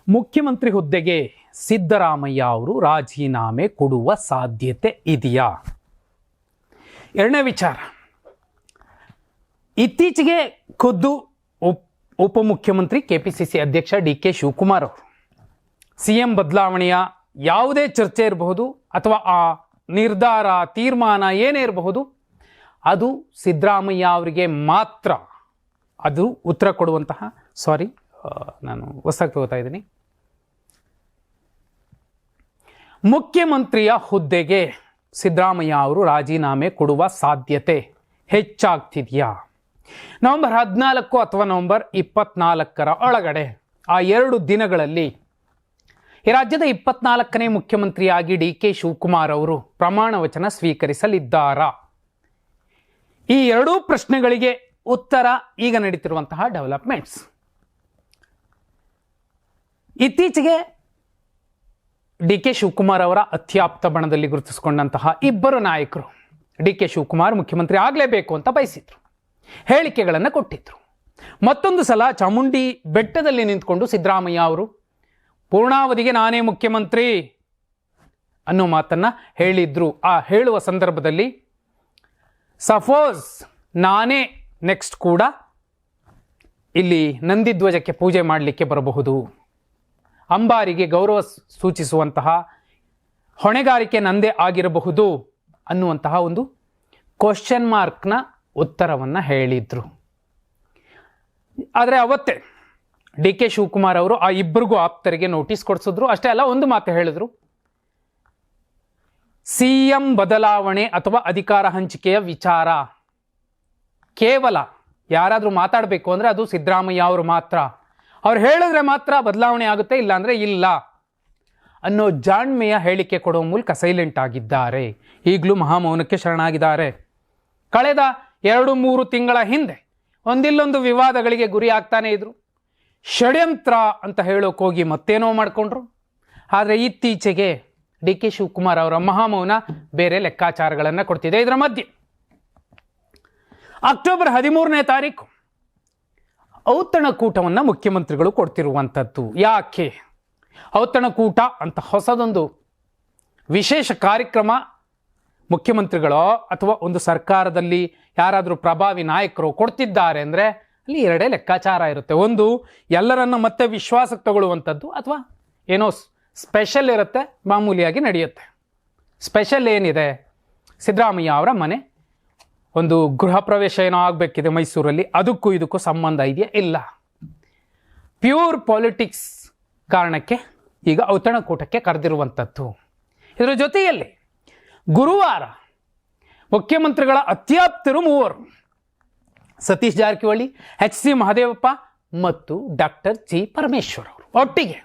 ಮುಖ್ಯಮಂತ್ರಿ ಹುದ್ದೆಗೆ ಸಿದ್ದರಾಮಯ್ಯ ಅವರು ರಾಜೀನಾಮೆ ಕೊಡುವ ಸಾಧ್ಯತೆ ಇದೆಯಾ? ಎರಡನೇ ವಿಚಾರ, ಇತ್ತೀಚೆಗೆ ಖುದ್ದು ಉಪಮುಖ್ಯಮಂತ್ರಿ ಕೆಪಿಸಿಸಿ ಅಧ್ಯಕ್ಷ ಡಿ.ಕೆ. ಶಿವಕುಮಾರ್ ಅವರು ಸಿಎಂ ಬದಲಾವಣೆಯ ಯಾವುದೇ ಚರ್ಚೆ ಇರಬಹುದು ಅಥವಾ ಆ ನಿರ್ಧಾರ ತೀರ್ಮಾನ ಏನೇ ಇರಬಹುದು, ಅದು ಸಿದ್ದರಾಮಯ್ಯ ಅವರಿಗೆ ಮಾತ್ರ ಅದು ಉತ್ತರ ಕೊಡುವಂತಹ ನಾನು ಹೊಸದಾಗಿ ತಗೋತಾ ಇದ್ದೀನಿ. ಮುಖ್ಯಮಂತ್ರಿಯ ಹುದ್ದೆಗೆ ಸಿದ್ದರಾಮಯ್ಯ ಅವರು ರಾಜೀನಾಮೆ ಕೊಡುವ ಸಾಧ್ಯತೆ ಹೆಚ್ಚಾಗ್ತಿದೆಯಾ? ನವೆಂಬರ್ 14 ಅಥವಾ ನವೆಂಬರ್ 24 ಒಳಗಡೆ ಆ 2 ದಿನಗಳಲ್ಲಿ ಈ ರಾಜ್ಯದ 24ನೇ ಮುಖ್ಯಮಂತ್ರಿಯಾಗಿ ಡಿ.ಕೆ. ಶಿವಕುಮಾರ್ ಅವರು ಪ್ರಮಾಣ ವಚನ ಸ್ವೀಕರಿಸಲಿದ್ದಾರಾ? ಈ 2 ಪ್ರಶ್ನೆಗಳಿಗೆ ಉತ್ತರ ಈಗ ನಡೀತಿರುವಂತಹ ಡೆವಲಪ್ಮೆಂಟ್ಸ್. ಇತ್ತೀಚೆಗೆ ಡಿ.ಕೆ. ಶಿವಕುಮಾರ್ ಅವರ ಅತ್ಯಾಪ್ತ ಬಣದಲ್ಲಿ ಗುರುತಿಸಿಕೊಂಡಂತಹ ಇಬ್ಬರು ನಾಯಕರು ಡಿ.ಕೆ. ಶಿವಕುಮಾರ್ ಮುಖ್ಯಮಂತ್ರಿ ಆಗಲೇಬೇಕು ಅಂತ ಬಯಸಿದ್ರು, ಹೇಳಿಕೆಗಳನ್ನು ಕೊಟ್ಟಿದ್ರು. ಮತ್ತೊಂದು ಸಲ ಚಾಮುಂಡಿ ಬೆಟ್ಟದಲ್ಲಿ ನಿಂತ್ಕೊಂಡು ಸಿದ್ದರಾಮಯ್ಯ ಅವರು ಪೂರ್ಣಾವಧಿಗೆ ನಾನೇ ಮುಖ್ಯಮಂತ್ರಿ ಅನ್ನೋ ಮಾತನ್ನ ಹೇಳಿದ್ರು. ಆ ಹೇಳುವ ಸಂದರ್ಭದಲ್ಲಿ ಸಪೋಸ್ ನಾನೇ ನೆಕ್ಸ್ಟ್ ಕೂಡ ಇಲ್ಲಿ ನಂದಿಧ್ವಜಕ್ಕೆ ಪೂಜೆ ಮಾಡಲಿಕ್ಕೆ ಬರಬಹುದು, ಅಂಬಾರಿಗೆ ಗೌರವ ಸೂಚಿಸುವಂತಹ ಹೊಣೆಗಾರಿಕೆ ನಂದೇ ಆಗಿರಬಹುದು ಅನ್ನುವಂತಹ ಒಂದು ಕ್ವಶನ್ ಮಾರ್ಕ್ನ ಉತ್ತರವನ್ನು ಹೇಳಿದ್ರು. ಆದರೆ ಅವತ್ತೇ ಡಿ.ಕೆ. ಶಿವಕುಮಾರ್ ಅವರು ಆ ಇಬ್ಬರಿಗೂ ಆಪ್ತರಿಗೆ ನೋಟಿಸ್ ಕೊಡಿಸಿದ್ರು. ಅಷ್ಟೇ ಅಲ್ಲ, ಒಂದು ಮಾತು ಹೇಳಿದ್ರು, ಸಿಎಂ ಬದಲಾವಣೆ ಅಥವಾ ಅಧಿಕಾರ ಹಂಚಿಕೆಯ ವಿಚಾರ ಕೇವಲ ಯಾರಾದರೂ ಮಾತಾಡಬೇಕು ಅಂದರೆ ಅದು ಸಿದ್ದರಾಮಯ್ಯ ಅವರು ಮಾತ್ರ, ಅವ್ರು ಹೇಳಿದ್ರೆ ಮಾತ್ರ ಬದಲಾವಣೆ ಆಗುತ್ತೆ, ಇಲ್ಲಾಂದ್ರೆ ಇಲ್ಲ ಅನ್ನೋ ಜಾಣ್ಮೆಯ ಹೇಳಿಕೆ ಕೊಡುವ ಮೂಲಕ ಸೈಲೆಂಟ್ ಆಗಿದ್ದಾರೆ. ಈಗಲೂ ಮಹಾಮೌನಕ್ಕೆ ಶರಣಾಗಿದ್ದಾರೆ. ಕಳೆದ 2-3 ತಿಂಗಳ ಹಿಂದೆ ಒಂದಿಲ್ಲೊಂದು ವಿವಾದಗಳಿಗೆ ಗುರಿ ಆಗ್ತಾನೆ ಇದ್ರು. ಷಡ್ಯಂತ್ರ ಅಂತ ಹೇಳೋಕೆ ಹೋಗಿ ಮತ್ತೇನೋ ಮಾಡಿಕೊಂಡ್ರು. ಆದರೆ ಇತ್ತೀಚೆಗೆ ಡಿ.ಕೆ. ಶಿವಕುಮಾರ್ ಅವರ ಮಹಾಮೌನ ಬೇರೆ ಲೆಕ್ಕಾಚಾರಗಳನ್ನು ಕೊಡ್ತಿದೆ. ಇದರ ಮಧ್ಯೆ ಅಕ್ಟೋಬರ್ 13ನೇ ತಾರೀಕು ಔತಣಕೂಟವನ್ನು ಮುಖ್ಯಮಂತ್ರಿಗಳು ಕೊಡ್ತಿರುವಂಥದ್ದು. ಯಾಕೆ ಔತಣಕೂಟ ಅಂತ ಹೊಸದೊಂದು ವಿಶೇಷ ಕಾರ್ಯಕ್ರಮ ಮುಖ್ಯಮಂತ್ರಿಗಳೋ ಅಥವಾ ಒಂದು ಸರ್ಕಾರದಲ್ಲಿ ಯಾರಾದರೂ ಪ್ರಭಾವಿ ನಾಯಕರು ಕೊಡ್ತಿದ್ದಾರೆ ಅಂದರೆ ಅಲ್ಲಿ 2 ಲೆಕ್ಕಾಚಾರ ಇರುತ್ತೆ. ಒಂದು, ಎಲ್ಲರನ್ನ ಮತ್ತೆ ವಿಶ್ವಾಸಕ್ಕೆ ತಗೊಳ್ಳುವಂಥದ್ದು, ಅಥವಾ ಏನೋ ಸ್ಪೆಷಲ್ ಇರುತ್ತೆ, ಮಾಮೂಲಿಯಾಗಿ ನಡೆಯುತ್ತೆ. ಸ್ಪೆಷಲ್ ಏನಿದೆ, ಸಿದ್ದರಾಮಯ್ಯ ಅವರ ಮನೆ ಒಂದು ಗೃಹ ಪ್ರವೇಶ ಏನೋ ಆಗಬೇಕಿದೆ ಮೈಸೂರಲ್ಲಿ, ಅದಕ್ಕೂ ಇದಕ್ಕೂ ಸಂಬಂಧ ಇದೆಯಾ? ಇಲ್ಲ. ಪ್ಯೂರ್ ಪಾಲಿಟಿಕ್ಸ್ ಕಾರಣಕ್ಕೆ ಈಗ ಔತಣಕೂಟಕ್ಕೆ ಕರೆದಿರುವಂಥದ್ದು. ಇದರ ಜೊತೆಯಲ್ಲಿ ಗುರುವಾರ ಮುಖ್ಯಮಂತ್ರಿಗಳ ಅತ್ಯಾಪ್ತರು 3 ಸತೀಶ್ ಜಾರಕಿಹೊಳಿ, ಎಚ್ ಸಿ ಮಹದೇವಪ್ಪ ಮತ್ತು ಡಾಕ್ಟರ್ ಜಿ ಪರಮೇಶ್ವರ್ ಅವರು ಒಟ್ಟಿಗೆ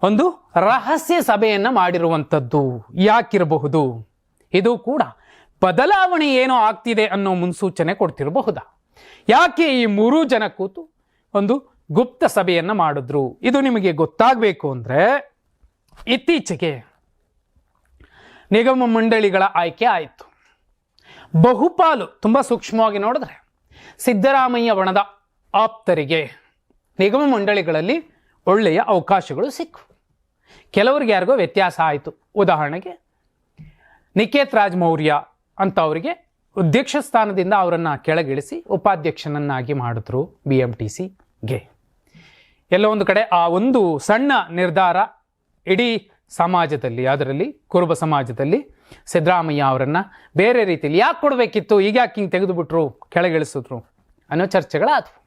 ಒಂದು ರಹಸ್ಯ ಸಭೆಯನ್ನು ಮಾಡಿರುವಂಥದ್ದು. ಯಾಕಿರಬಹುದು? ಇದು ಕೂಡ ಬದಲಾವಣೆ ಏನೋ ಆಗ್ತಿದೆ ಅನ್ನೋ ಮುನ್ಸೂಚನೆ ಕೊಡ್ತಿರಬಹುದಾ? ಯಾಕೆ ಈ 3 ಜನ ಕೂತು ಒಂದು ಗುಪ್ತ ಸಭೆಯನ್ನು ಮಾಡಿದ್ರು? ಇದು ನಿಮಗೆ ಗೊತ್ತಾಗಬೇಕು ಅಂದರೆ ಇತ್ತೀಚೆಗೆ ನಿಗಮ ಮಂಡಳಿಗಳ ಆಯ್ಕೆ ಆಯಿತು. ಬಹುಪಾಲು ತುಂಬ ಸೂಕ್ಷ್ಮವಾಗಿ ನೋಡಿದ್ರೆ ಸಿದ್ದರಾಮಯ್ಯ ಬಣದ ಆಪ್ತರಿಗೆ ನಿಗಮ ಮಂಡಳಿಗಳಲ್ಲಿ ಒಳ್ಳೆಯ ಅವಕಾಶಗಳು ಸಿಕ್ಕು. ಕೆಲವರಿಗೆ ಯಾರಿಗೋ ವ್ಯತ್ಯಾಸ ಆಯಿತು. ಉದಾಹರಣೆಗೆ ನಿಕೇತ್ ರಾಜ್ ಮೌರ್ಯ ಅಂತ ಅವರಿಗೆ ಅಧ್ಯಕ್ಷ ಸ್ಥಾನದಿಂದ ಅವರನ್ನು ಕೆಳಗಿಳಿಸಿ ಉಪಾಧ್ಯಕ್ಷನನ್ನಾಗಿ ಮಾಡಿದ್ರು BMTCಗೆ. ಎಲ್ಲೋ ಒಂದು ಕಡೆ ಆ ಒಂದು ಸಣ್ಣ ನಿರ್ಧಾರ ಇಡೀ ಸಮಾಜದಲ್ಲಿ, ಅದರಲ್ಲಿ ಕುರುಬ ಸಮಾಜದಲ್ಲಿ ಸಿದ್ದರಾಮಯ್ಯ ಅವರನ್ನು ಬೇರೆ ರೀತಿಯಲ್ಲಿ ಯಾಕೆ ಕೊಡಬೇಕಿತ್ತು, ಈಗ ಯಾಕೆ ಹಿಂಗೆ ತೆಗೆದುಬಿಟ್ರು, ಕೆಳಗಿಳಿಸಿದ್ರು ಅನ್ನೋ ಚರ್ಚೆಗಳಾದವು.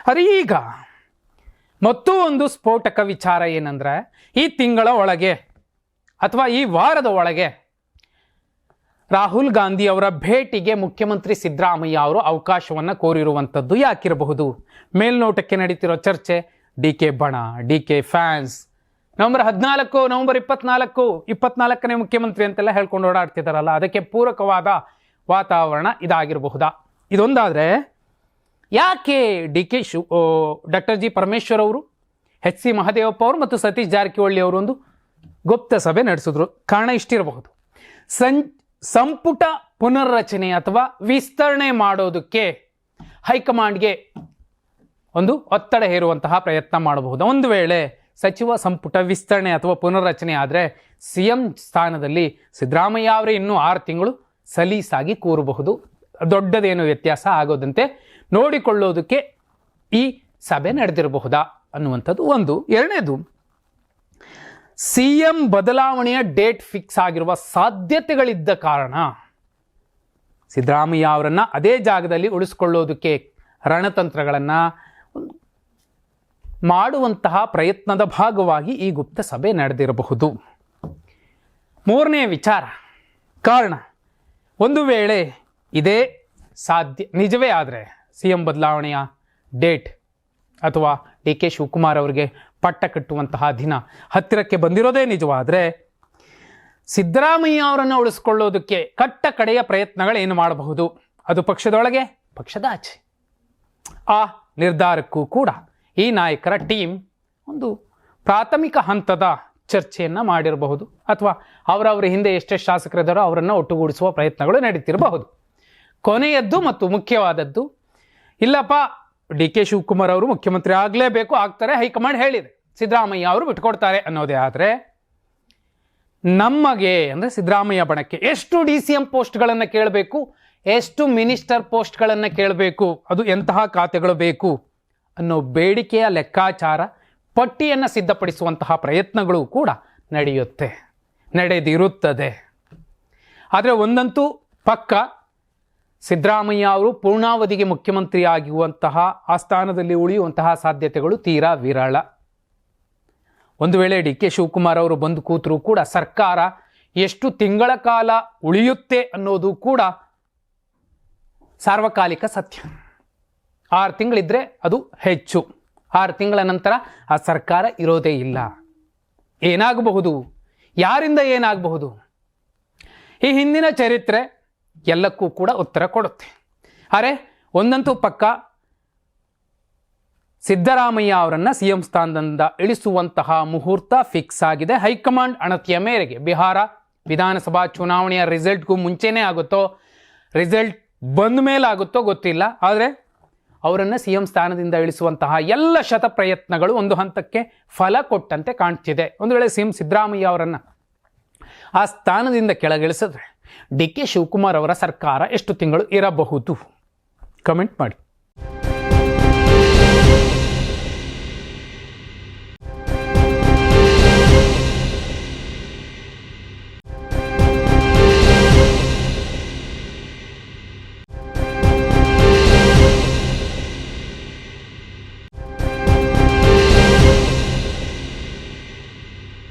ಆದರೆ ಈಗ ಮತ್ತೂ ಒಂದು ಸ್ಫೋಟಕ ವಿಚಾರ ಏನಂದರೆ, ಈ ತಿಂಗಳ ಒಳಗೆ ಅಥವಾ ಈ ವಾರದ ಒಳಗೆ ರಾಹುಲ್ ಗಾಂಧಿ ಅವರ ಭೇಟಿಗೆ ಮುಖ್ಯಮಂತ್ರಿ ಸಿದ್ದರಾಮಯ್ಯ ಅವರು ಅವಕಾಶವನ್ನು ಕೋರಿರುವಂಥದ್ದು. ಯಾಕಿರಬಹುದು? ಮೇಲ್ನೋಟಕ್ಕೆ ನಡೀತಿರೋ ಚರ್ಚೆ ಡಿ.ಕೆ. ಬಣ, ಡಿ.ಕೆ. ಫ್ಯಾನ್ಸ್ ನವೆಂಬರ್ 14, ನವೆಂಬರ್ 24ನೇ ಮುಖ್ಯಮಂತ್ರಿ ಅಂತೆಲ್ಲ ಹೇಳ್ಕೊಂಡು ಓಡಾಡ್ತಿದ್ದಾರಲ್ಲ, ಅದಕ್ಕೆ ಪೂರಕವಾದ ವಾತಾವರಣ ಇದಾಗಿರಬಹುದಾ? ಇದೊಂದಾದರೆ, ಯಾಕೆ ಡಾಕ್ಟರ್ ಜಿ ಪರಮೇಶ್ವರ್ ಅವರು, ಎಚ್ ಸಿ ಮಹದೇವಪ್ಪ ಅವರು ಮತ್ತು ಸತೀಶ್ ಜಾರಕಿಹೊಳಿ ಅವರು ಒಂದು ಗುಪ್ತ ಸಭೆ ನಡೆಸಿದ್ರು? ಕಾರಣ ಇಷ್ಟಿರಬಹುದು. ಸಂಪುಟ ಪುನರ್ರಚನೆ ಅಥವಾ ವಿಸ್ತರಣೆ ಮಾಡೋದಕ್ಕೆ ಹೈಕಮಾಂಡ್ಗೆ ಒಂದು ಒತ್ತಡ ಹೇರುವಂತಹ ಪ್ರಯತ್ನ ಮಾಡಬಹುದು. ಒಂದು ವೇಳೆ ಸಚಿವ ಸಂಪುಟ ವಿಸ್ತರಣೆ ಅಥವಾ ಪುನರ್ರಚನೆ ಆದರೆ CM ಸ್ಥಾನದಲ್ಲಿ ಸಿದ್ದರಾಮಯ್ಯ ಅವರೇ ಇನ್ನೂ 6 ತಿಂಗಳು ಸಲೀಸಾಗಿ ಕೂರಬಹುದು. ದೊಡ್ಡದೇನು ವ್ಯತ್ಯಾಸ ಆಗೋದಂತೆ ನೋಡಿಕೊಳ್ಳೋದಕ್ಕೆ ಈ ಸಭೆ ನಡೆದಿರಬಹುದಾ ಅನ್ನುವಂಥದ್ದು ಒಂದು. ಎರಡನೇದು, CM ಬದಲಾವಣೆಯ ಡೇಟ್ ಫಿಕ್ಸ್ ಆಗಿರುವ ಸಾಧ್ಯತೆಗಳಿದ್ದ ಕಾರಣ ಸಿದ್ದರಾಮಯ್ಯ ಅವರನ್ನು ಅದೇ ಜಾಗದಲ್ಲಿ ಉಳಿಸ್ಕೊಳ್ಳೋದಕ್ಕೆ ರಣತಂತ್ರಗಳನ್ನು ಮಾಡುವಂತಹ ಪ್ರಯತ್ನದ ಭಾಗವಾಗಿ ಈ ಗುಪ್ತ ಸಭೆ ನಡೆದಿರಬಹುದು. ಮೂರನೇ ವಿಚಾರ, ಕಾರಣ, ಒಂದು ವೇಳೆ ಇದೇ ನಿಜವೇ ಆದರೆ CM ಬದಲಾವಣೆಯ ಡೇಟ್ ಅಥವಾ DK ಶಿವಕುಮಾರ್ ಅವರಿಗೆ ಪಟ್ಟ ಕಟ್ಟುವಂತಹ ದಿನ ಹತ್ತಿರಕ್ಕೆ ಬಂದಿರೋದೇ ನಿಜವಾದರೆ ಸಿದ್ದರಾಮಯ್ಯ ಅವರನ್ನು ಉಳಿಸ್ಕೊಳ್ಳೋದಕ್ಕೆ ಕಟ್ಟ ಕಡೆಯ ಪ್ರಯತ್ನಗಳೇನು ಮಾಡಬಹುದು, ಅದು ಪಕ್ಷದೊಳಗೆ ಪಕ್ಷದ ಆಚೆ. ಆ ನಿರ್ಧಾರಕ್ಕೂ ಕೂಡ ಈ ನಾಯಕರ ಟೀಮ್ ಒಂದು ಪ್ರಾಥಮಿಕ ಹಂತದ ಚರ್ಚೆಯನ್ನು ಮಾಡಿರಬಹುದು, ಅಥವಾ ಅವರವರ ಹಿಂದೆ ಎಷ್ಟೆಷ್ಟು ಶಾಸಕರಿದ್ದಾರೋ ಅವರನ್ನು ಒಟ್ಟುಗೂಡಿಸುವ ಪ್ರಯತ್ನಗಳು ನಡೀತಿರಬಹುದು. ಕೊನೆಯದ್ದು ಮತ್ತು ಮುಖ್ಯವಾದದ್ದು, ಇಲ್ಲಪ್ಪ DK ಶಿವಕುಮಾರ್ ಅವರು ಮುಖ್ಯಮಂತ್ರಿ ಆಗಲೇಬೇಕು, ಆಗ್ತಾರೆ, ಹೈಕಮಾಂಡ್ ಹೇಳಿದೆ, ಸಿದ್ದರಾಮಯ್ಯ ಅವರು ಬಿಟ್ಕೊಡ್ತಾರೆ ಅನ್ನೋದೇ ಆದರೆ ನಮಗೆ ಅಂದರೆ ಸಿದ್ದರಾಮಯ್ಯ ಬಣಕ್ಕೆ ಎಷ್ಟು DCM ಪೋಸ್ಟ್ಗಳನ್ನು ಕೇಳಬೇಕು, ಎಷ್ಟು ಮಿನಿಸ್ಟರ್ ಪೋಸ್ಟ್ಗಳನ್ನು ಕೇಳಬೇಕು, ಅದು ಎಂತಹ ಖಾತೆಗಳು ಬೇಕು ಅನ್ನೋ ಬೇಡಿಕೆಯ ಲೆಕ್ಕಾಚಾರ ಪಟ್ಟಿಯನ್ನು ಸಿದ್ಧಪಡಿಸುವಂತಹ ಪ್ರಯತ್ನಗಳು ಕೂಡ ನಡೆದಿರುತ್ತದೆ. ಆದರೆ ಒಂದಂತೂ ಪಕ್ಕ, ಸಿದ್ದರಾಮಯ್ಯ ಅವರು ಪೂರ್ಣಾವಧಿಗೆ ಮುಖ್ಯಮಂತ್ರಿ ಆಗುವಂತಹ ಆ ಸ್ಥಾನದಲ್ಲಿ ಉಳಿಯುವಂತಹ ಸಾಧ್ಯತೆಗಳು ತೀರಾ ವಿರಳ. ಒಂದು ವೇಳೆ DK ಶಿವಕುಮಾರ್ ಅವರು ಬಂದು ಕೂತರೂ ಕೂಡ ಸರ್ಕಾರ ಎಷ್ಟು ತಿಂಗಳ ಕಾಲ ಉಳಿಯುತ್ತೆ ಅನ್ನೋದು ಕೂಡ ಸಾರ್ವಕಾಲಿಕ ಸತ್ಯ. 6 ತಿಂಗಳಿದ್ರೆ ಅದು ಹೆಚ್ಚು, 6 ತಿಂಗಳ ನಂತರ ಆ ಸರ್ಕಾರ ಇರೋದೇ ಇಲ್ಲ. ಏನಾಗಬಹುದು, ಯಾರಿಂದ ಏನಾಗಬಹುದು, ಈ ಹಿಂದಿನ ಚರಿತ್ರೆ ಎಲ್ಲಕ್ಕೂ ಕೂಡ ಉತ್ತರ ಕೊಡುತ್ತೆ. ಅರೆ ಒಂದಂತೂ ಪಕ್ಕ, ಸಿದ್ದರಾಮಯ್ಯ ಅವರನ್ನು CM ಸ್ಥಾನದಿಂದ ಇಳಿಸುವಂತಹ ಮುಹೂರ್ತ ಫಿಕ್ಸ್ ಆಗಿದೆ. ಹೈಕಮಾಂಡ್ ಅಣತಿಯ ಮೇರೆಗೆ ಬಿಹಾರ ವಿಧಾನಸಭಾ ಚುನಾವಣೆಯ ರಿಸಲ್ಟ್ಗೂ ಮುಂಚೆನೇ ಆಗುತ್ತೋ, ರಿಸಲ್ಟ್ ಬಂದ ಮೇಲೆ ಆಗುತ್ತೋ ಗೊತ್ತಿಲ್ಲ. ಆದರೆ ಅವರನ್ನು CM ಸ್ಥಾನದಿಂದ ಇಳಿಸುವಂತಹ ಎಲ್ಲ ಶತ ಪ್ರಯತ್ನಗಳು ಒಂದು ಹಂತಕ್ಕೆ ಫಲ ಕೊಟ್ಟಂತೆ ಕಾಣ್ತಿದೆ. ಒಂದು ವೇಳೆ CM ಸಿದ್ದರಾಮಯ್ಯ ಅವರನ್ನು ಆ ಸ್ಥಾನದಿಂದ ಕೆಳಗಿಳಿಸಿದ್ರೆ DK ಶಿವಕುಮಾರ್ ಅವರ ಸರ್ಕಾರ ಎಷ್ಟು ತಿಂಗಳು ಇರಬಹುದು? ಕಮೆಂಟ್ ಮಾಡಿ.